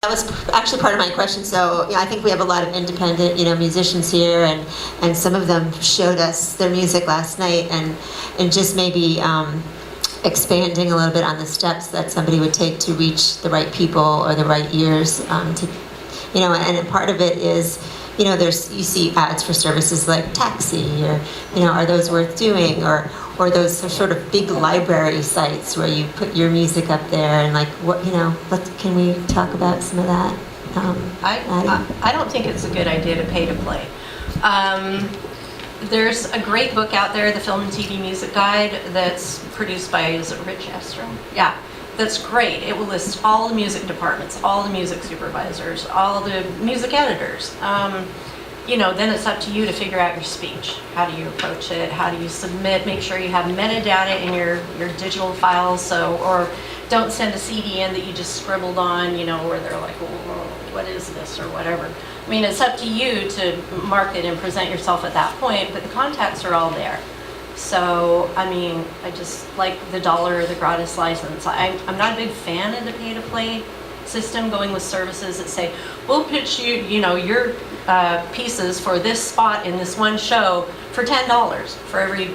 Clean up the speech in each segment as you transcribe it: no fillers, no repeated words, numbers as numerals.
That was actually part of my question. So, I think we have a lot of independent, musicians here, and some of them showed us their music last night, and just maybe expanding a little bit on the steps that somebody would take to reach the right people or the right ears. And part of it is, you see ads for services like taxi, or are those worth doing, or those sort of big library sites where you put your music up there, and can we talk about some of that? I don't think it's a good idea to pay to play. There's a great book out there, the Film and TV Music Guide, that's produced by, is it Rich Estrom? Yeah, that's great. It will list all the music departments, all the music supervisors, all the music editors. Then it's up to you to figure out your speech. How do you approach it? How do you submit? Make sure you have metadata in your digital files, or don't send a CD in that you just scribbled on, where they're like, well, what is this, or whatever. I mean, it's up to you to market and present yourself at that point, but the contacts are all there. So, I just like the dollar or the gratis license. I'm not a big fan of the pay-to-play system, going with services that say, we'll pitch you, your pieces for this spot in this one show for $10 for every,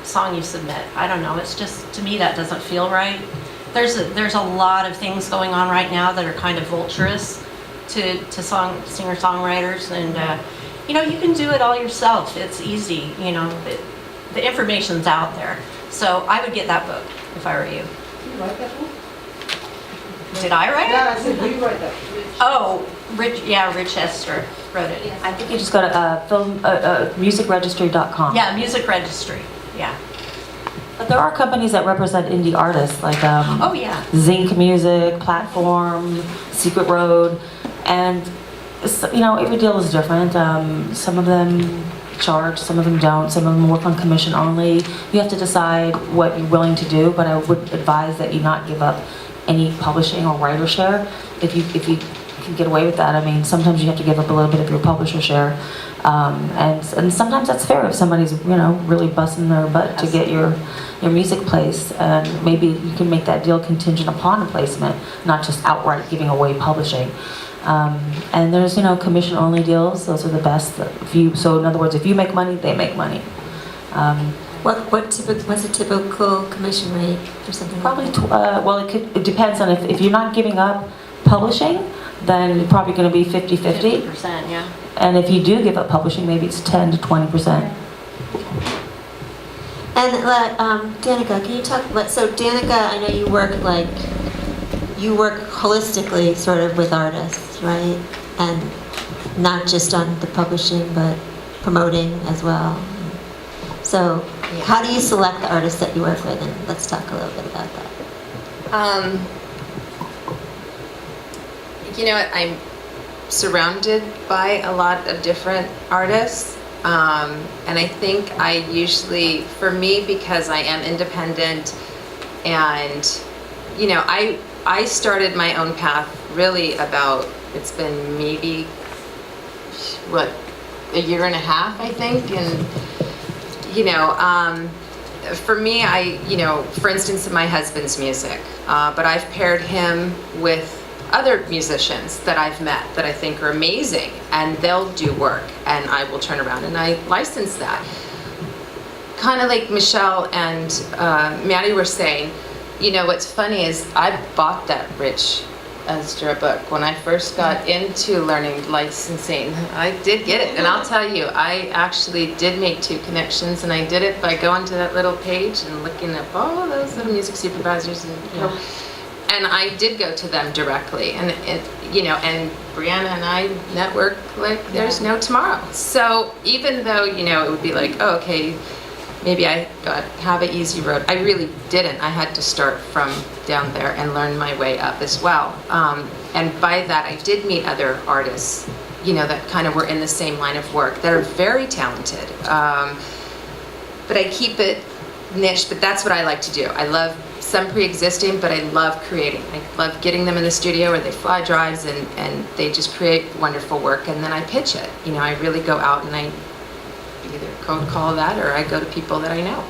song you submit. I don't know. It's just, to me, that doesn't feel right. There's a lot of things going on right now that are kind of vulturous to singer-songwriters, and you can do it all yourself. It's easy. The information's out there. So I would get that book if I were you. Did you write that book? Did I write it? Yeah, I said you write that. Oh, Rich Esther wrote it. I think you just go to musicregistry.com. Yeah, Music Registry. Yeah. But there are companies that represent indie artists, like Oh yeah. Zinc Music, Platform, Secret Road, and every deal is different. Some of them charge, some of them don't, some of them work on commission only. You have to decide what you're willing to do, but I would advise that you not give up any publishing or writer share if you can get away with that. Sometimes you have to give up a little bit of your publisher share, and sometimes that's fair if somebody's really busting their butt to get your music placed, and maybe you can make that deal contingent upon a placement, not just outright giving away publishing. And there's commission only deals. Those are the best. So in other words, if you make money, they make money. What's a typical commission rate for something? Probably it depends on if you're not giving up publishing, then you're probably going to be 50-50. 50%, yeah. And if you do give up publishing, maybe it's 10 to 20%. And Danica, can you talk? So Danica, I know you work holistically, sort of, with artists, right? And not just on the publishing, but promoting as well. So, how do you select the artists that you work with? And let's talk a little bit about that. I'm surrounded by a lot of different artists, and I think I usually, for me, because I am independent, and I started my own path really it's been maybe a year and a half, I think, and for me, for instance, my husband's music, but I've paired him with other musicians that I've met that I think are amazing, and they'll do work, and I will turn around and I license that. Kind of like Michelle and Maddie were saying, what's funny is I bought that Rich Esther book when I first got into learning licensing. I did get it, and I'll tell you, I actually did make 2 connections, and I did it by going to that little page and looking up all those little music supervisors, and I did go to them directly, and and Brianna and I network like there's no tomorrow. So even though it would be like, oh, okay, maybe I have an easy road, I really didn't. I had to start from down there and learn my way up as well. And by that, I did meet other artists, that kind of were in the same line of work that are very talented. But I keep it niche, but that's what I like to do. I love some pre-existing, but I love creating. I love getting them in the studio where they fly drives and they just create wonderful work, and then I pitch it. I really go out and I either cold call that or I go to people that I know.